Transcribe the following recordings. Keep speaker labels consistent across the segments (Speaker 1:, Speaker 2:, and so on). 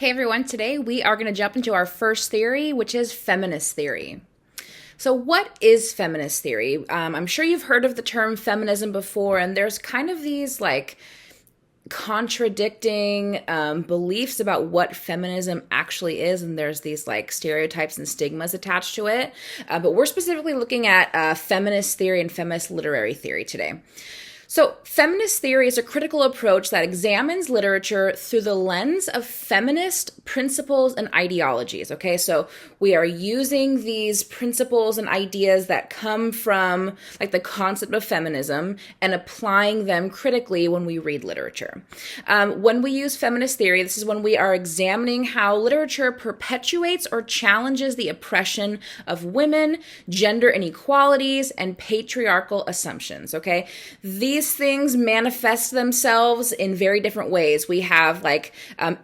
Speaker 1: Hey everyone, today we are going to jump into our first theory, which is feminist theory. So, what is feminist theory? I'm sure you've heard of the term feminism before, and there's kind of these contradicting beliefs about what feminism actually is, and there's these stereotypes and stigmas attached to it. But we're specifically looking at feminist theory and feminist literary theory today. So, feminist theory is a critical approach that examines literature through the lens of feminist principles and ideologies. Okay, so we are using these principles and ideas that come from the concept of feminism and applying them critically when we read literature. When we use feminist theory, this is when we are examining how literature perpetuates or challenges the oppression of women, gender inequalities, and patriarchal assumptions. Okay, these things manifest themselves in very different ways. We have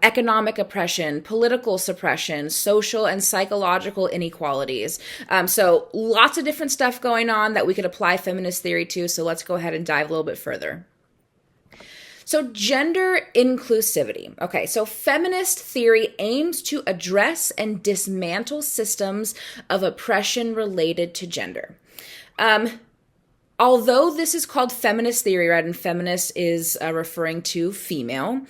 Speaker 1: economic oppression, political suppression, social and psychological inequalities. So lots of different stuff going on that we could apply feminist theory to. So let's go ahead and dive a little bit further. So gender inclusivity. Okay, so feminist theory aims to address and dismantle systems of oppression related to gender. Although this is called feminist theory, right, and feminist is referring to female,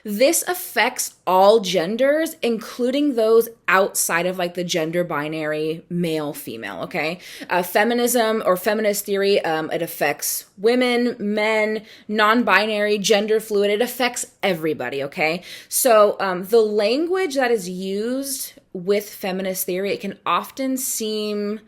Speaker 1: this affects all genders, including those outside of the gender binary male, female, okay? Feminism or feminist theory, it affects women, men, non-binary, gender fluid. It affects everybody, okay? So the language that is used with feminist theory, it can often seem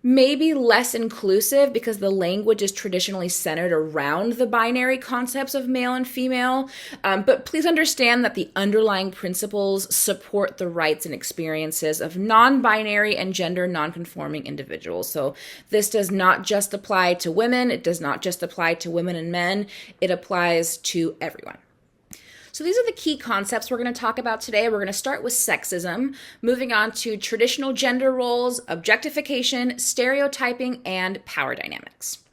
Speaker 1: maybe less inclusive because the language is traditionally centered around the binary concepts of male and female. But please understand that the underlying principles support the rights and experiences of non-binary and gender non-conforming individuals. So this does not just apply to women. It does not just apply to women and men. It applies to everyone. So these are the key concepts we're going to talk about today. We're going to start with sexism, moving on to traditional gender roles, objectification, stereotyping, and power dynamics.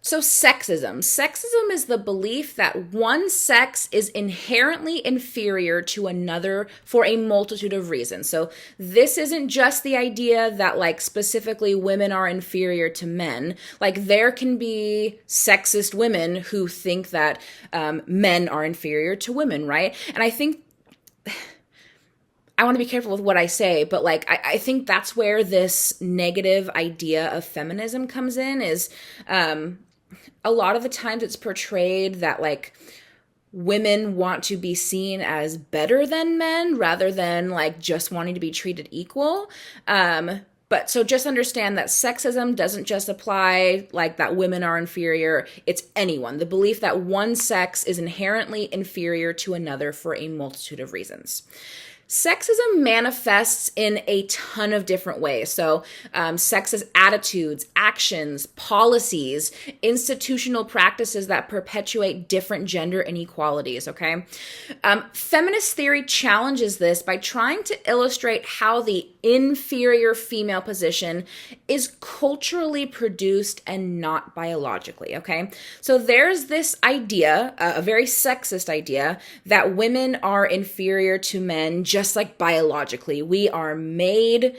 Speaker 1: So sexism. Sexism is the belief that one sex is inherently inferior to another for a multitude of reasons. So this isn't just the idea that specifically women are inferior to men. There can be sexist women who think that men are inferior to women, right? And I think I want to be careful with what I say, but I think that's where this negative idea of feminism comes in is a lot of the times it's portrayed that women want to be seen as better than men rather than just wanting to be treated equal. But so just understand that sexism doesn't just apply that women are inferior. It's anyone. The belief that one sex is inherently inferior to another for a multitude of reasons. Sexism manifests in a ton of different ways. So sexist attitudes, actions, policies, institutional practices that perpetuate different gender inequalities, okay? Feminist theory challenges this by trying to illustrate how the inferior female position is culturally produced and not biologically, okay? So there's this idea, a very sexist idea, that women are inferior to men just biologically. We are made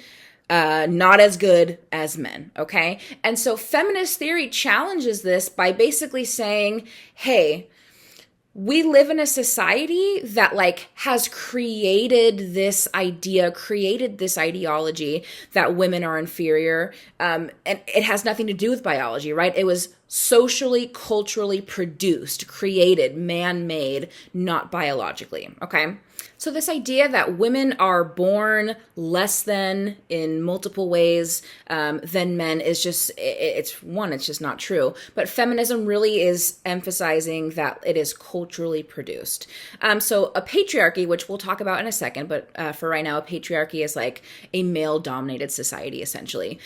Speaker 1: not as good as men, okay? And so feminist theory challenges this by basically saying, hey, we live in a society that has created this idea, created this ideology that women are inferior, and it has nothing to do with biology, right? It was socially, culturally produced, created, man-made, not biologically, okay? So this idea that women are born less than in multiple ways than men is just, it's just not true. But feminism really is emphasizing that it is culturally produced. So a patriarchy, which we'll talk about in a second, but for right now, a patriarchy is a male-dominated society, essentially.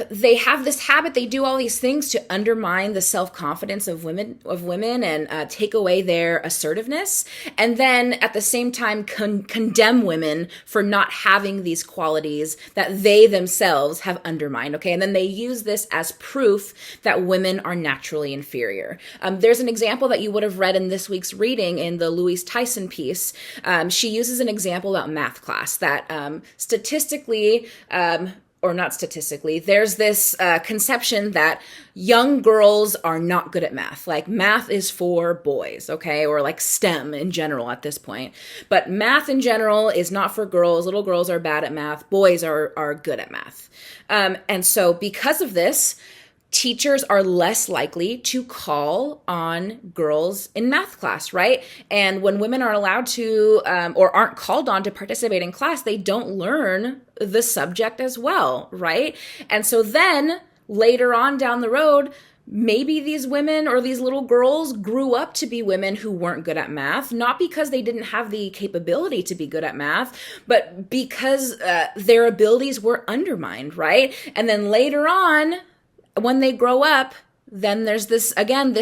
Speaker 1: they have this habit. They do all these things to undermine the self-confidence of women and take away their assertiveness, and then at the same time condemn women for not having these qualities that they themselves have undermined. Okay, and then they use this as proof that women are naturally inferior. There's an example that you would have read in this week's reading in the Louise Tyson piece. She uses an example about math class that statistically, or not statistically, there's this conception that young girls are not good at math. Like math is for boys, okay? Or like STEM in general at this point. But math in general is not for girls. Little girls are bad at math. Boys are good at math. And so because of this, teachers are less likely to call on girls in math class, right? And when women are allowed to or aren't called on to participate in class, they don't learn the subject as well, right? And so then later on down the road, maybe these women or these little girls grew up to be women who weren't good at math, not because they didn't have the capability to be good at math, but because their abilities were undermined, right? And then later on, when they grow up, then there's this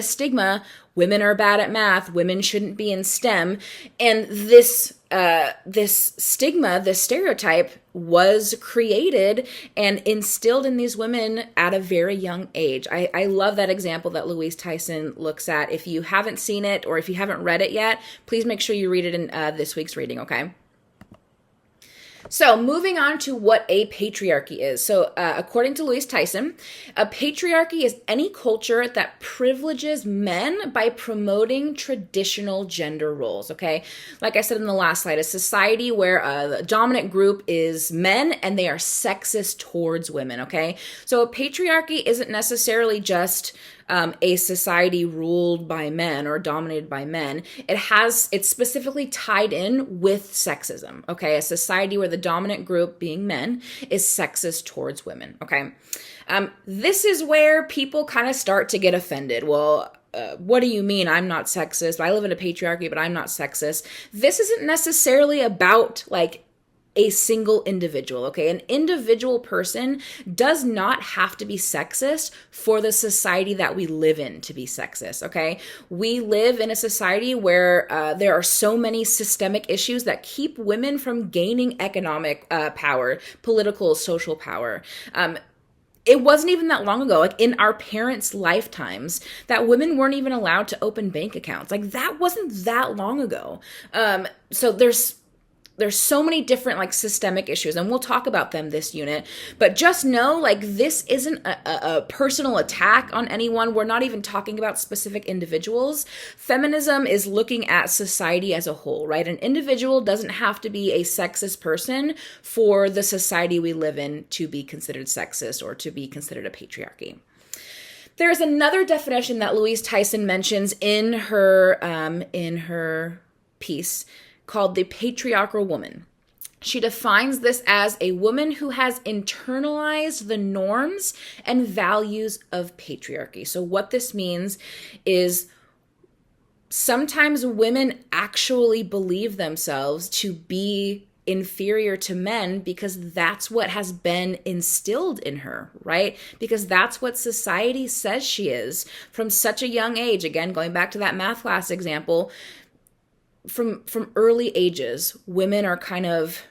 Speaker 1: stigma: women are bad at math, women shouldn't be in STEM. And this stigma, this stereotype was created and instilled in these women at a very young age. I love that example that Louise Tyson looks at. If you haven't seen it or if you haven't read it yet, please make sure you read it in this week's reading, okay? So moving on to what a patriarchy is. So according to Louise Tyson, a patriarchy is any culture that privileges men by promoting traditional gender roles, okay? Like I said in the last slide, a society where the dominant group is men and they are sexist towards women, okay? So a patriarchy isn't necessarily just a society ruled by men or dominated by men. It's specifically tied in with sexism, okay? A society where the dominant group, being men, is sexist towards women, okay? This is where people kind of start to get offended. Well, what do you mean I'm not sexist? I live in a patriarchy, but I'm not sexist. This isn't necessarily about like a single individual, okay? An individual person does not have to be sexist for the society that we live in to be sexist, okay? We live in a society where there are so many systemic issues that keep women from gaining economic power, political, social power. It wasn't even that long ago, like in our parents' lifetimes, that women weren't even allowed to open bank accounts. Like that wasn't that long ago. So there's so many different like systemic issues, and we'll talk about them this unit, but just know like this isn't a personal attack on anyone. We're not even talking about specific individuals. Feminism is looking at society as a whole, right? An individual doesn't have to be a sexist person for the society we live in to be considered sexist or to be considered a patriarchy. There's another definition that Louise Tyson mentions in her piece called the patriarchal woman. She defines this as a woman who has internalized the norms and values of patriarchy. So what this means is sometimes women actually believe themselves to be inferior to men because that's what has been instilled in her, right? Because that's what society says she is from such a young age. Again, going back to that math class example, from early ages, women are kind of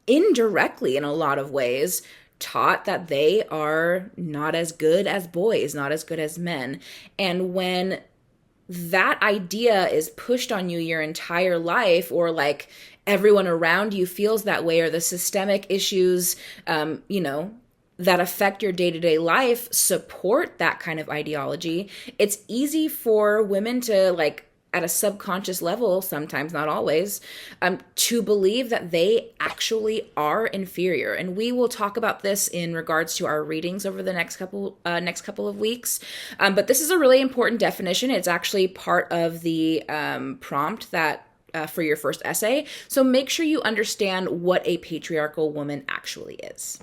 Speaker 1: indirectly, in a lot of ways, taught that they are not as good as boys, not as good as men. And when that idea is pushed on you your entire life, or like everyone around you feels that way, or the systemic issues, that affect your day-to-day life support that kind of ideology, it's easy for women to like, at a subconscious level, sometimes, not always, to believe that they actually are inferior. And we will talk about this in regards to our readings over the next couple of weeks. But this is a really important definition. It's actually part of the prompt that for your first essay. So make sure you understand what a patriarchal woman actually is.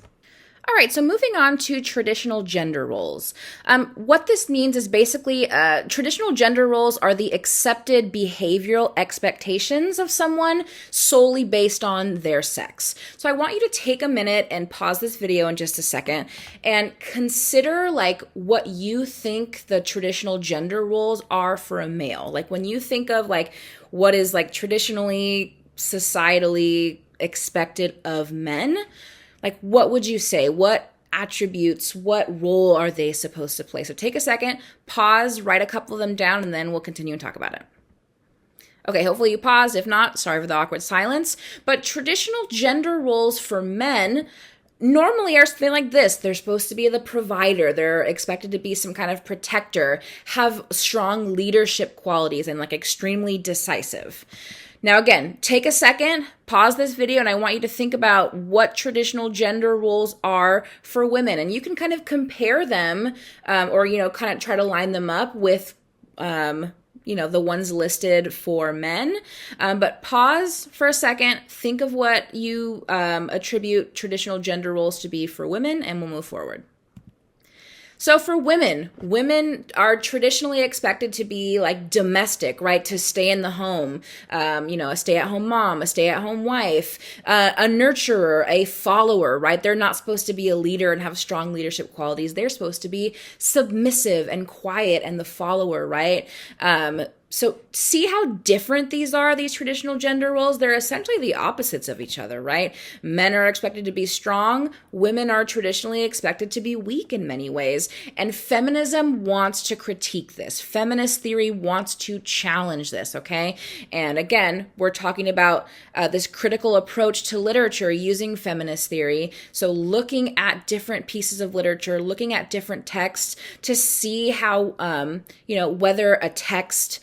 Speaker 1: All right, so moving on to traditional gender roles. What this means is basically traditional gender roles are the accepted behavioral expectations of someone solely based on their sex. So I want you to take a minute and pause this video in just a second and consider like what you think the traditional gender roles are for a male. Like when you think of like what is like traditionally, societally expected of men, like, what would you say? What attributes, what role are they supposed to play? So take a second, pause, write a couple of them down, and then we'll continue and talk about it. Okay, hopefully you paused. If not, sorry for the awkward silence. But traditional gender roles for men normally are something like this. They're supposed to be the provider. They're expected to be some kind of protector, have strong leadership qualities, and like extremely decisive. Now, again, take a second, pause this video, and I want you to think about what traditional gender roles are for women. And you can kind of compare them or, kind of try to line them up with, the ones listed for men. But pause for a second, think of what you attribute traditional gender roles to be for women, and we'll move forward. So for women are traditionally expected to be like domestic, right? To stay in the home, a stay-at-home mom, a stay-at-home wife, a nurturer, a follower, right? They're not supposed to be a leader and have strong leadership qualities. They're supposed to be submissive and quiet and the follower, right? So see how different these traditional gender roles? They're essentially the opposites of each other, right? Men are expected to be strong. Women are traditionally expected to be weak in many ways. And feminism wants to critique this. Feminist theory wants to challenge this, okay? And again, we're talking about this critical approach to literature using feminist theory. So looking at different pieces of literature, looking at different texts to see how, whether a text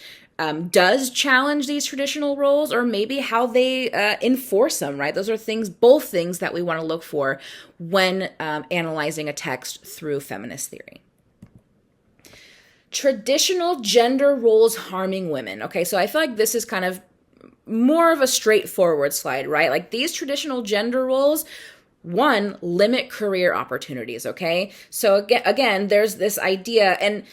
Speaker 1: does challenge these traditional roles or maybe how they enforce them, right? Those are both things that we want to look for when analyzing a text through feminist theory. Traditional gender roles harming women. Okay, so I feel like this is kind of more of a straightforward slide, right? Like these traditional gender roles, one, limit career opportunities, okay? So again, there's this idea, and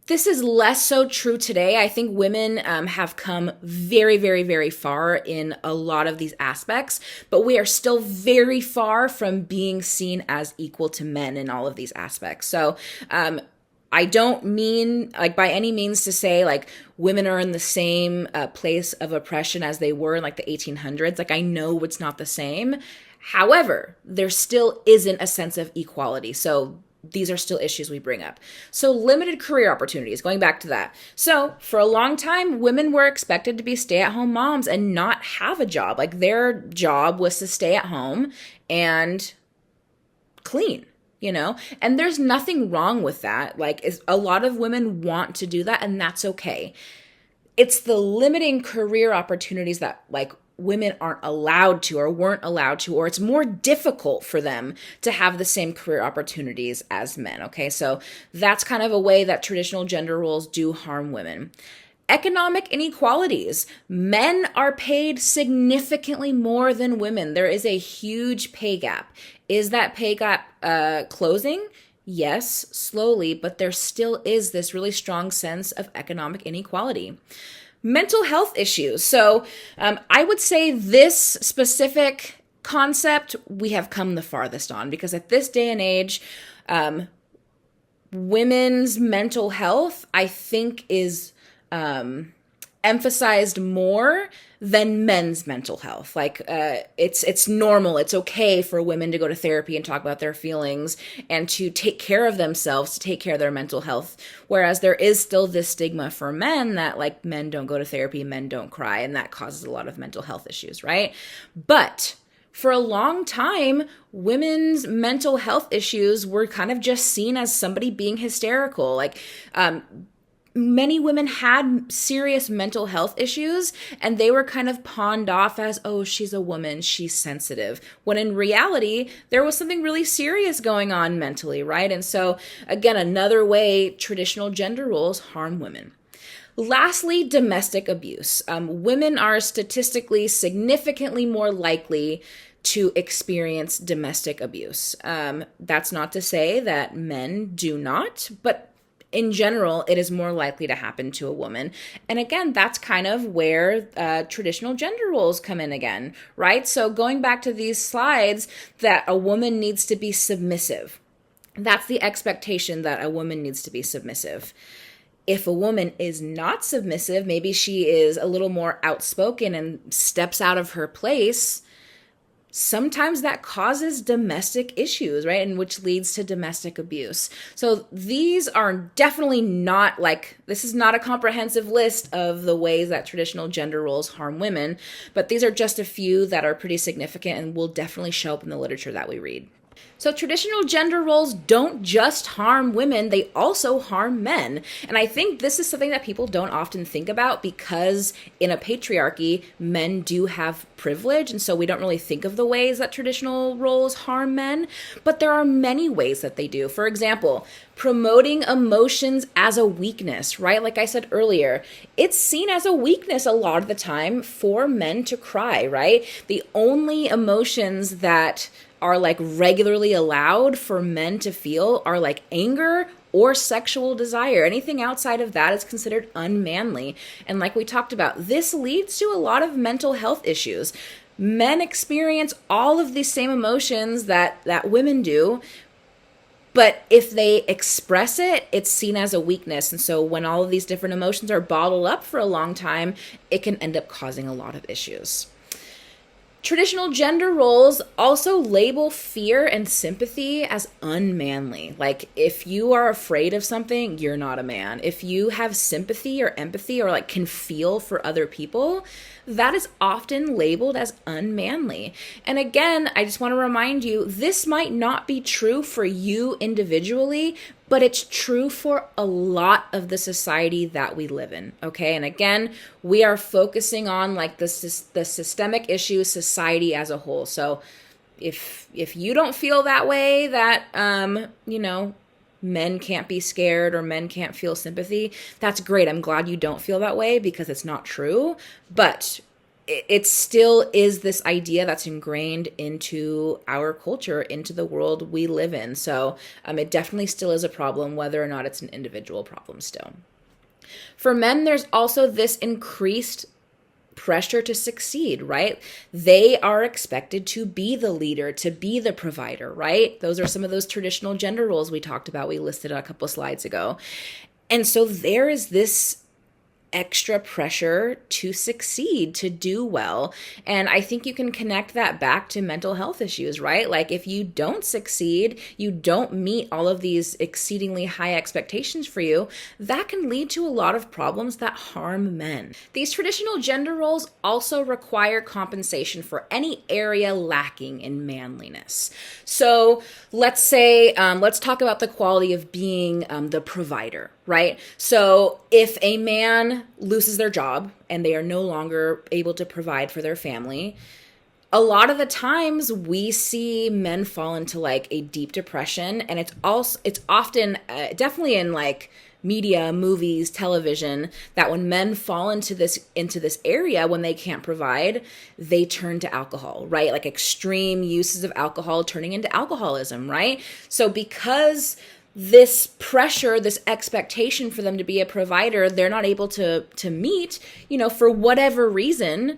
Speaker 1: this is less so true today. I think women have come very, very, very far in a lot of these aspects, but we are still very far from being seen as equal to men in all of these aspects. So I don't mean like by any means to say like women are in the same place of oppression as they were in like the 1800s. Like I know it's not the same. However, there still isn't a sense of equality. So these are still issues we bring up. So limited career opportunities, going back to that. So for a long time, women were expected to be stay-at-home moms and not have a job. Like their job was to stay at home and clean, and there's nothing wrong with that. Like a lot of women want to do that, and that's okay. It's the limiting career opportunities that like women aren't allowed to or weren't allowed to, or it's more difficult for them to have the same career opportunities as men, okay? So that's kind of a way that traditional gender roles do harm women. Economic inequalities. Men are paid significantly more than women. There is a huge pay gap. Is that pay gap closing? Yes, slowly, but there still is this really strong sense of economic inequality. Mental health issues. So I would say this specific concept we have come the farthest on, because at this day and age, women's mental health, I think, is emphasized more than men's mental health. Like it's normal, it's okay for women to go to therapy and talk about their feelings and to take care of themselves, to take care of their mental health. Whereas there is still this stigma for men that like men don't go to therapy, men don't cry, and that causes a lot of mental health issues, right? But for a long time, women's mental health issues were kind of just seen as somebody being hysterical. Like many women had serious mental health issues, and they were kind of pawned off as, oh, she's a woman, she's sensitive, when in reality, there was something really serious going on mentally, right? And so, again, another way traditional gender roles harm women. Lastly, domestic abuse. Women are statistically significantly more likely to experience domestic abuse. That's not to say that men do not, but in general, it is more likely to happen to a woman. And again, that's kind of where traditional gender roles come in again, right? So going back to these slides, that a woman needs to be submissive. That's the expectation, that a woman needs to be submissive. If a woman is not submissive, maybe she is a little more outspoken and steps out of her place, sometimes that causes domestic issues, right? And which leads to domestic abuse. So these are definitely not this is not a comprehensive list of the ways that traditional gender roles harm women, but these are just a few that are pretty significant and will definitely show up in the literature that we read. So traditional gender roles don't just harm women, they also harm men. And I think this is something that people don't often think about, because in a patriarchy, men do have privilege. And so we don't really think of the ways that traditional roles harm men. But there are many ways that they do. For example, promoting emotions as a weakness, right? Like I said earlier, it's seen as a weakness a lot of the time for men to cry, right? The only emotions that are regularly allowed for men to feel are anger or sexual desire. Anything outside of that is considered unmanly. And like we talked about, this leads to a lot of mental health issues. Men experience all of these same emotions that women do, but if they express it, it's seen as a weakness. And so when all of these different emotions are bottled up for a long time, it can end up causing a lot of issues. Traditional gender roles also label fear and sympathy as unmanly. If you are afraid of something, you're not a man. If you have sympathy or empathy or can feel for other people, that is often labeled as unmanly. And again, I just want to remind you, this might not be true for you individually, but it's true for a lot of the society that we live in, okay? And again, we are focusing on the systemic issue, society as a whole. So if you don't feel that way, that, men can't be scared or men can't feel sympathy, that's great. I'm glad you don't feel that way, because it's not true. But it still is this idea that's ingrained into our culture, into the world we live in. So it definitely still is a problem, whether or not it's an individual problem still. For men, there's also this increased pressure to succeed, right? They are expected to be the leader, to be the provider, right? Those are some of those traditional gender roles we talked about, we listed a couple slides ago. And so there is this extra pressure to succeed, to do well. And I think you can connect that back to mental health issues, right? If you don't succeed, you don't meet all of these exceedingly high expectations for you, that can lead to a lot of problems that harm men. These traditional gender roles also require compensation for any area lacking in manliness. So let's say, let's talk about the quality of being the provider, right? So if a man loses their job and they are no longer able to provide for their family, a lot of the times we see men fall into a deep depression. And it's often definitely in media, movies, television, that when men fall into this area, when they can't provide, they turn to alcohol, right? Extreme uses of alcohol turning into alcoholism, right? So because this pressure, this expectation for them to be a provider, they're not able to meet, for whatever reason,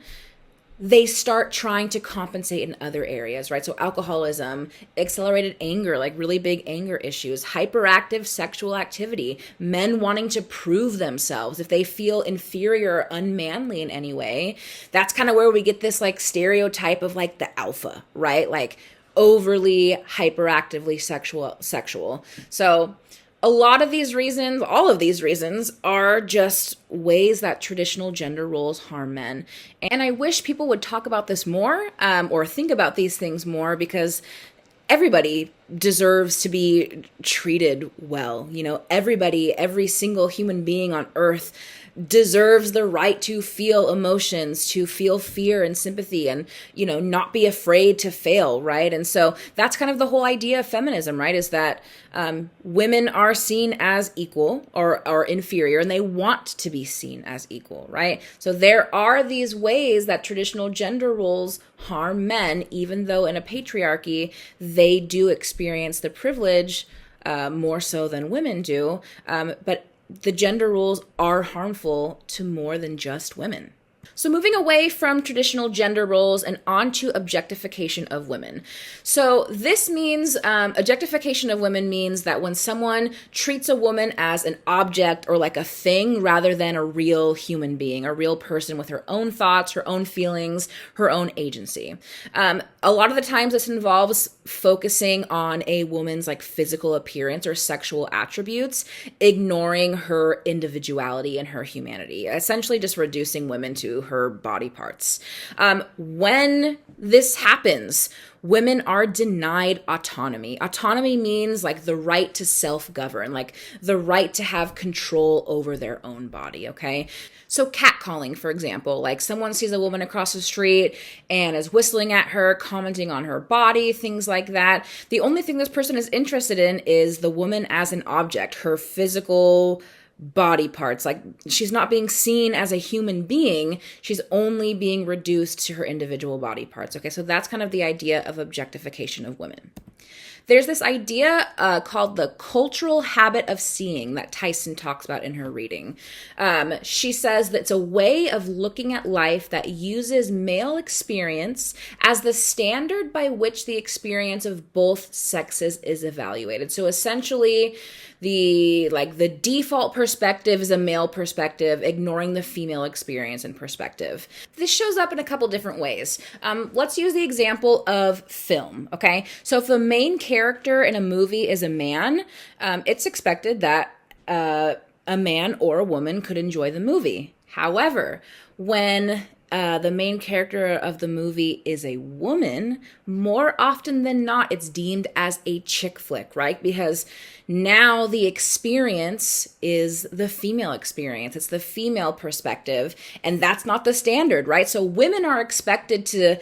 Speaker 1: they start trying to compensate in other areas, right? So alcoholism, accelerated anger, really big anger issues, hyperactive sexual activity, men wanting to prove themselves. If they feel inferior or unmanly in any way, that's kind of where we get this stereotype of the alpha, right? Overly hyperactively sexual. So a lot of these reasons, all of these reasons, are just ways that traditional gender roles harm men. And I wish people would talk about this more, or think about these things more, because everybody deserves to be treated well. Everybody, every single human being on earth deserves the right to feel emotions, to feel fear and sympathy, and, not be afraid to fail, right? And so that's kind of the whole idea of feminism, right? Is that women are seen as equal or inferior, and they want to be seen as equal, right? So there are these ways that traditional gender roles harm men, even though in a patriarchy, they do experience the privilege more so than women do. But the gender roles are harmful to more than just women. So moving away from traditional gender roles and onto objectification of women. So this means objectification of women means that when someone treats a woman as an object or like a thing rather than a real human being, a real person with her own thoughts, her own feelings, her own agency. A lot of the times this involves focusing on a woman's like physical appearance or sexual attributes, ignoring her individuality and her humanity, essentially just reducing women to her body parts. When this happens, women are denied autonomy. Autonomy means like the right to self-govern, like the right to have control over their own body, okay? So catcalling, for example, like someone sees a woman across the street and is whistling at her, commenting on her body, things like that. The only thing this person is interested in is the woman as an object, her physical body parts. Like she's not being seen as a human being. She's only being reduced to her individual body parts. Okay, so that's kind of the idea of objectification of women. There's this idea called the cultural habit of seeing that Tyson talks about in her reading. She says that it's a way of looking at life that uses male experience as the standard by which the experience of both sexes is evaluated. So essentially, the default perspective is a male perspective, ignoring the female experience and perspective. This shows up in a couple different ways. Let's use the example of film, okay? So if the main character in a movie is a man, it's expected that a man or a woman could enjoy the movie. However, when the main character of the movie is a woman, more often than not, it's deemed as a chick flick, right? Because now the experience is the female experience. It's the female perspective, and that's not the standard, right? So women are expected to,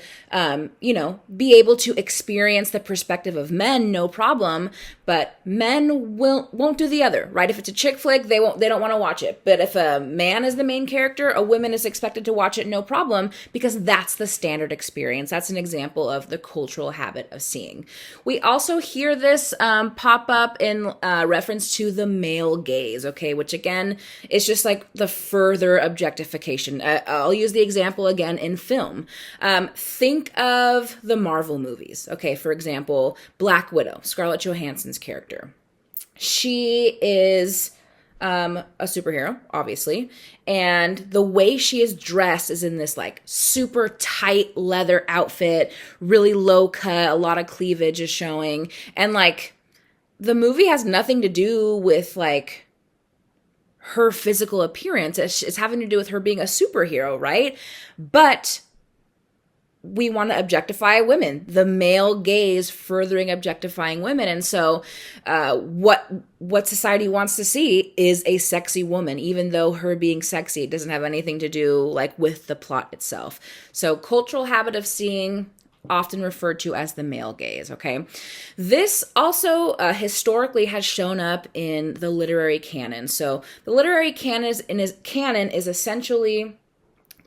Speaker 1: be able to experience the perspective of men, no problem, but men won't do the other, right? If it's a chick flick, they don't want to watch it. But if a man is the main character, a woman is expected to watch it, no problem, because that's the standard experience. That's an example of the cultural habit of seeing. We also hear this pop up in reference to the male gaze, okay, which again is just like the further objectification. I'll use the example again in film. Think of the Marvel movies, okay, for example, Black Widow, Scarlett Johansson's character. She is a superhero, obviously, and the way she is dressed is in this like super tight leather outfit, really low cut, a lot of cleavage is showing, and like the movie has nothing to do with like her physical appearance. It's having to do with her being a superhero, right? But we want to objectify women, the male gaze furthering objectifying women. And so what society wants to see is a sexy woman, even though her being sexy doesn't have anything to do like with the plot itself. So cultural habit of seeing, often referred to as the male gaze, okay? This also historically has shown up in the literary canon. So the literary canon is essentially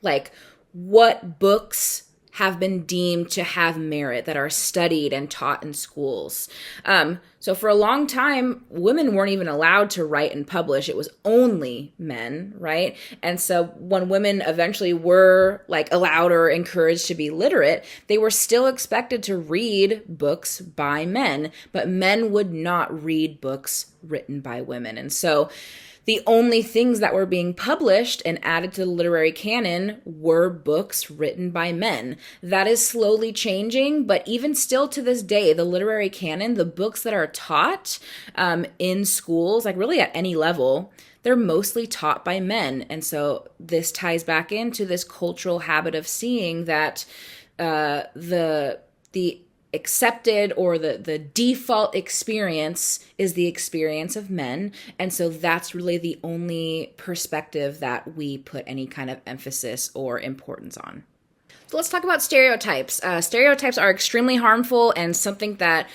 Speaker 1: like what books have been deemed to have merit, that are studied and taught in schools. So for a long time, women weren't even allowed to write and publish. It was only men, right? And so when women eventually were like allowed or encouraged to be literate, they were still expected to read books by men, but men would not read books written by women. And so the only things that were being published and added to the literary canon were books written by men. That is slowly changing, but even still to this day, the literary canon, the books that are taught in schools, like really at any level, they're mostly taught by men. And so this ties back into this cultural habit of seeing that the accepted, or the default experience is the experience of men. And so that's really the only perspective that we put any kind of emphasis or importance on. So let's talk about stereotypes. Stereotypes are extremely harmful and something that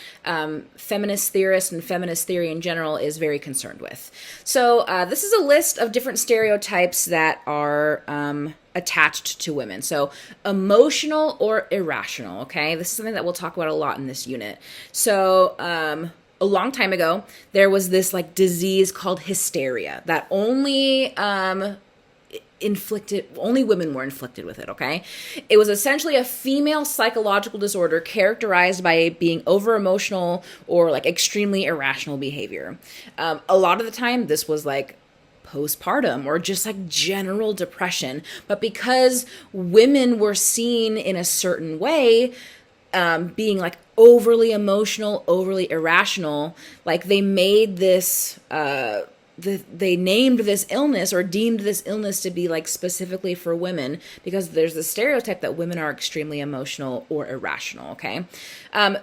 Speaker 1: feminist theorists and feminist theory in general is very concerned with. So this is a list of different stereotypes that are attached to women. So emotional or irrational, okay? This is something that we'll talk about a lot in this unit. So a long time ago, there was this like disease called hysteria that only women were inflicted with it, okay? It was essentially a female psychological disorder characterized by being over emotional or like extremely irrational behavior. A lot of the time this was like postpartum or just like general depression, but because women were seen in a certain way, being like overly emotional, overly irrational, like they made this they named this illness or deemed this illness to be like specifically for women, because there's the stereotype that women are extremely emotional or irrational, okay?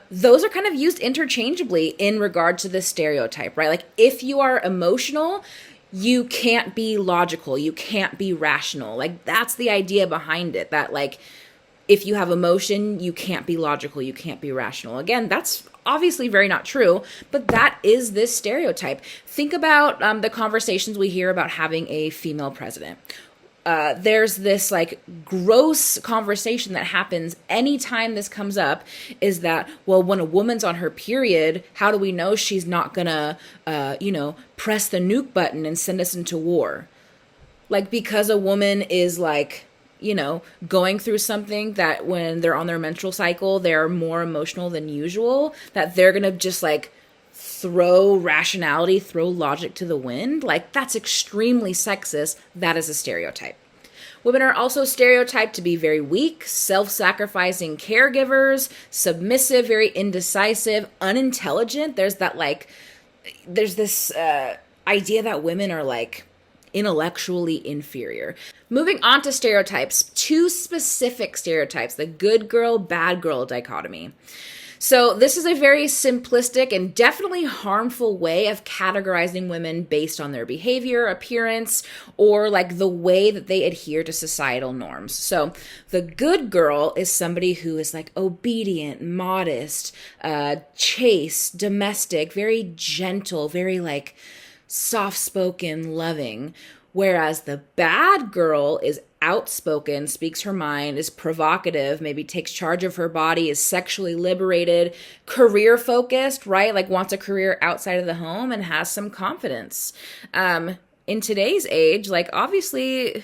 Speaker 1: Those are kind of used interchangeably in regard to this stereotype, right? Like if you are emotional, you can't be logical, you can't be rational. Like that's the idea behind it, that like if you have emotion, you can't be logical, you can't be rational. Again, that's obviously very not true, but that is this stereotype. Think about the conversations we hear about having a female president. There's this like gross conversation that happens anytime this comes up, is that, well, when a woman's on her period, how do we know she's not gonna, press the nuke button and send us into war? Like, because a woman is like, going through something, that when they're on their menstrual cycle, they're more emotional than usual, that they're going to just like throw rationality, throw logic to the wind. Like that's extremely sexist. That is a stereotype. Women are also stereotyped to be very weak, self-sacrificing caregivers, submissive, very indecisive, unintelligent. There's this idea that women are like intellectually inferior. Moving on to stereotypes, two specific stereotypes, the good girl, bad girl dichotomy. So this is a very simplistic and definitely harmful way of categorizing women based on their behavior, appearance, or like the way that they adhere to societal norms. So the good girl is somebody who is like obedient, modest, chaste, domestic, very gentle, very like soft-spoken, loving, whereas the bad girl is outspoken, speaks her mind, is provocative, maybe takes charge of her body, is sexually liberated, career-focused, right? Like wants a career outside of the home and has some confidence. In today's age, like obviously,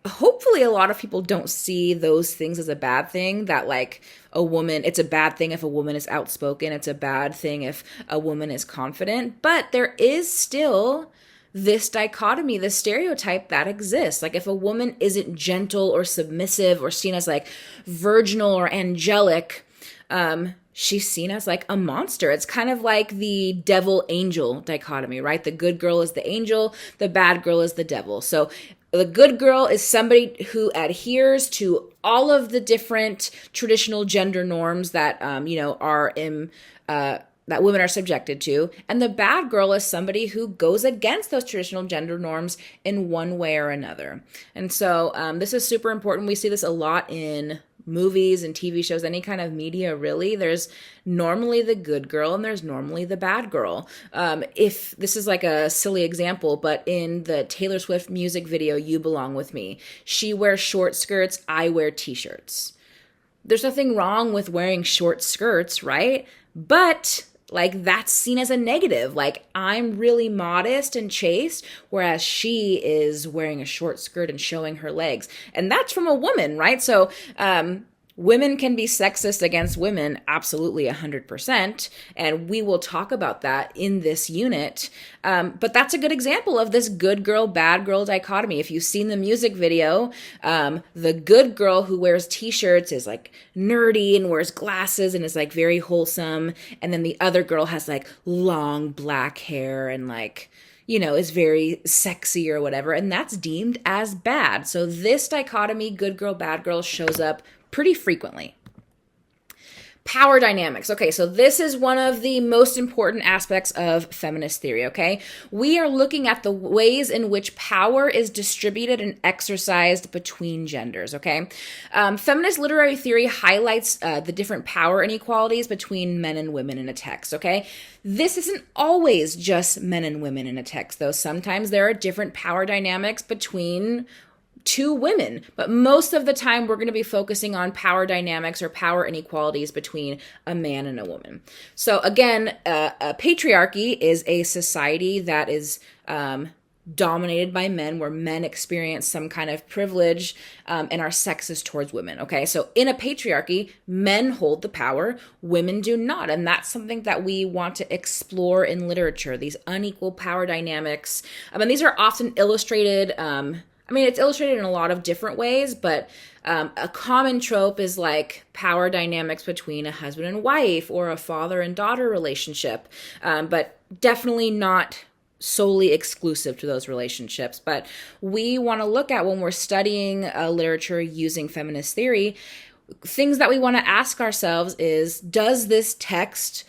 Speaker 1: hopefully a lot of people don't see those things as a bad thing, that like it's a bad thing if a woman is outspoken, it's a bad thing if a woman is confident, but there is still this dichotomy, this stereotype that exists. Like if a woman isn't gentle or submissive or seen as like virginal or angelic, she's seen as like a monster. It's kind of like the devil angel dichotomy, right? The good girl is the angel, the bad girl is the devil. So the good girl is somebody who adheres to all of the different traditional gender norms that, that women are subjected to. And the bad girl is somebody who goes against those traditional gender norms in one way or another. And so this is super important. We see this a lot in movies and TV shows, any kind of media, really. There's normally the good girl and there's normally the bad girl. If this is like a silly example, but in the Taylor Swift music video, You Belong With Me, she wears short skirts, I wear t-shirts. There's nothing wrong with wearing short skirts, right? But like that's seen as a negative. Like I'm really modest and chaste, whereas she is wearing a short skirt and showing her legs. And that's from a woman, right? So women can be sexist against women, absolutely 100%. And we will talk about that in this unit. But that's a good example of this good girl, bad girl dichotomy. If you've seen the music video, the good girl who wears t-shirts is like nerdy and wears glasses and is like very wholesome. And then the other girl has like long black hair and like, is very sexy or whatever. And that's deemed as bad. So this dichotomy, good girl, bad girl, shows up pretty frequently. Power dynamics. Okay, so this is one of the most important aspects of feminist theory, okay? We are looking at the ways in which power is distributed and exercised between genders, okay? Feminist literary theory highlights the different power inequalities between men and women in a text, okay? This isn't always just men and women in a text, though. Sometimes there are different power dynamics between two women, but most of the time we're going to be focusing on power dynamics or power inequalities between a man and a woman. So again, a patriarchy is a society that is dominated by men, where men experience some kind of privilege and are sexist towards women. Okay, so in a patriarchy, men hold the power, women do not, and that's something that we want to explore in literature. These unequal power dynamics. And these are often illustrated. It's illustrated in a lot of different ways, but a common trope is like power dynamics between a husband and wife or a father and daughter relationship, but definitely not solely exclusive to those relationships. But we want to look at, when we're studying literature using feminist theory, things that we want to ask ourselves is, does this text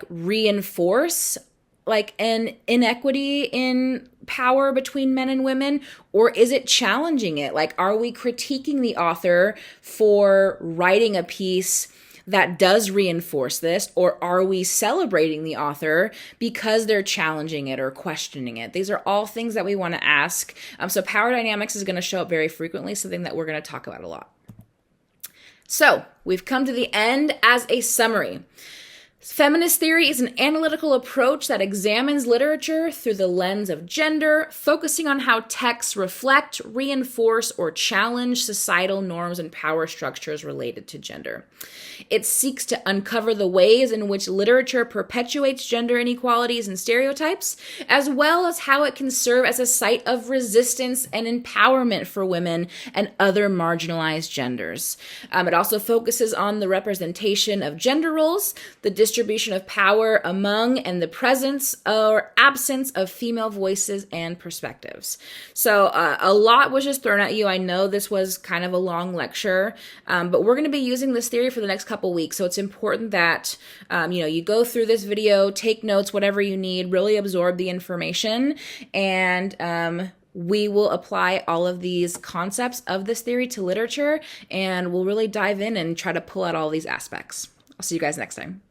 Speaker 1: reinforce like an inequity in power between men and women, or is it challenging it? Like, are we critiquing the author for writing a piece that does reinforce this, or are we celebrating the author because they're challenging it or questioning it? These are all things that we want to ask. So power dynamics is going to show up very frequently, something that we're going to talk about a lot. So we've come to the end. As a summary, feminist theory is an analytical approach that examines literature through the lens of gender, focusing on how texts reflect, reinforce, or challenge societal norms and power structures related to gender. It seeks to uncover the ways in which literature perpetuates gender inequalities and stereotypes, as well as how it can serve as a site of resistance and empowerment for women and other marginalized genders. It also focuses on the representation of gender roles, the distribution of power among, and the presence or absence of female voices and perspectives. So a lot was just thrown at you. I know this was kind of a long lecture, but we're going to be using this theory for the next couple weeks. So it's important that you go through this video, take notes, whatever you need, really absorb the information, and we will apply all of these concepts of this theory to literature, and we'll really dive in and try to pull out all these aspects. I'll see you guys next time.